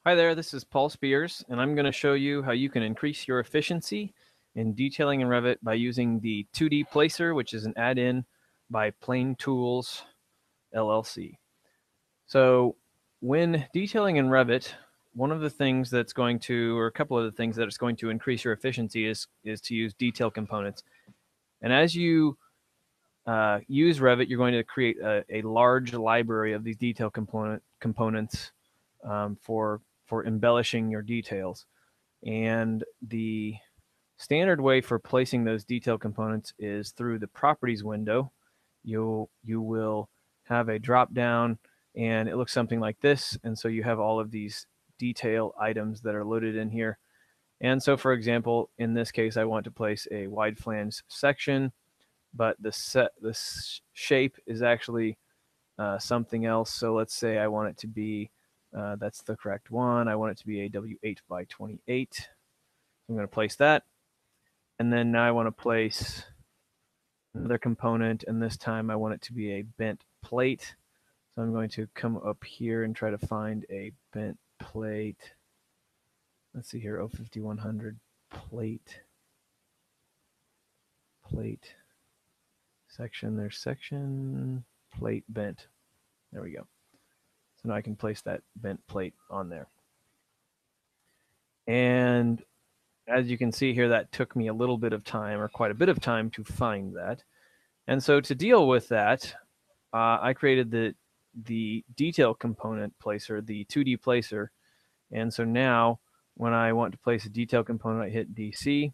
Hi there, this is Paul Spears, and I'm going to show you how you can increase your efficiency in detailing in Revit by using the 2D Placer, which is an add-in by Plane Tools, LLC. So when detailing in Revit, one of the things that's going to, or a couple of the things that is going to increase your efficiency is to use detail components. And as you use Revit, you're going to create a large library of these detail components for embellishing your details. And the standard way for placing those detail components is through the properties window. You will have a drop down and it looks something like this. And so you have all of these detail items that are loaded in here. And so for example, in this case, I want to place a wide flange section, but the shape is actually something else. So let's say I want it to be, that's the correct one. I want it to be a W8 by 28. I'm going to place that. And then now I want to place another component, and this time I want it to be a bent plate. So I'm going to come up here and try to find a bent plate. Let's see here, 05100 plate section. There's section plate bent. There we go. So now I can place that bent plate on there. And as you can see here, that took me a little bit of time, or quite a bit of time, to find that. And so to deal with that, I created the detail component placer, the 2D placer. And so now when I want to place a detail component, I hit DC.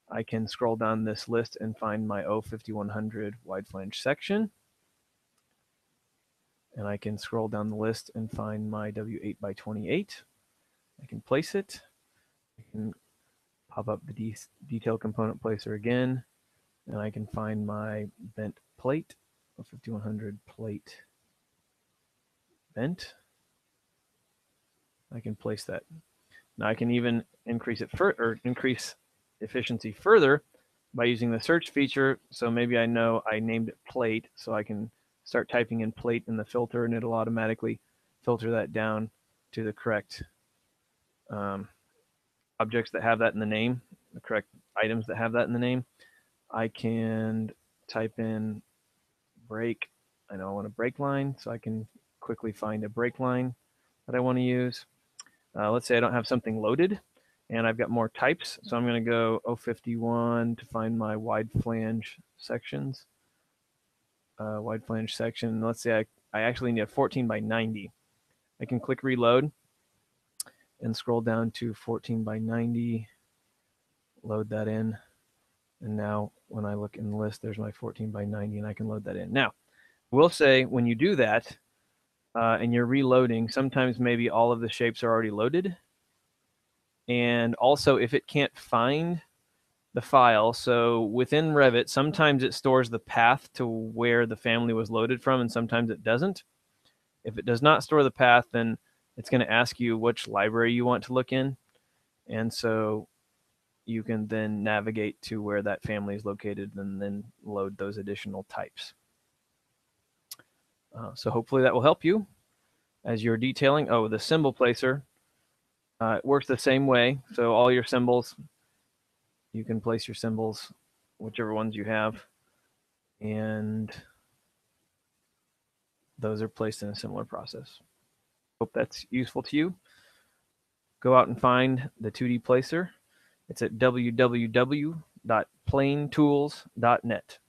I can scroll down this list and find my 05100 wide flange section. And I can scroll down the list and find my W8 by 28. I can place it. I can pop up the detail component placer again, and I can find my bent plate, 5100 plate bent. I can place that. Now I can even increase it or increase efficiency further by using the search feature. So maybe I know I named it plate, so I can start typing in plate in the filter, and it'll automatically filter that down to the correct objects that have that in the name, the correct items that have that in the name. I can type in break. I know I want a break line, so I can quickly find a break line that I want to use. Let's say I don't have something loaded and I've got more types. So I'm going to go 051 to find my wide flange sections. Wide flange section. Let's say I actually need a 14 by 90. I can click reload and scroll down to 14 by 90, load that in. And now when I look in the list, there's my 14 by 90 and I can load that in. Now, we'll say when you do that and you're reloading, sometimes maybe all of the shapes are already loaded. And also if it can't find the file, so within Revit, sometimes it stores the path to where the family was loaded from and sometimes it doesn't. If it does not store the path, then it's going to ask you which library you want to look in. And so you can then navigate to where that family is located and then load those additional types. So hopefully that will help you as you're detailing. Oh, the symbol placer it works the same way. So all your symbols, you can place your symbols, whichever ones you have, and those are placed in a similar process. Hope that's useful to you. Go out and find the 2D placer. It's at www.planetools.net.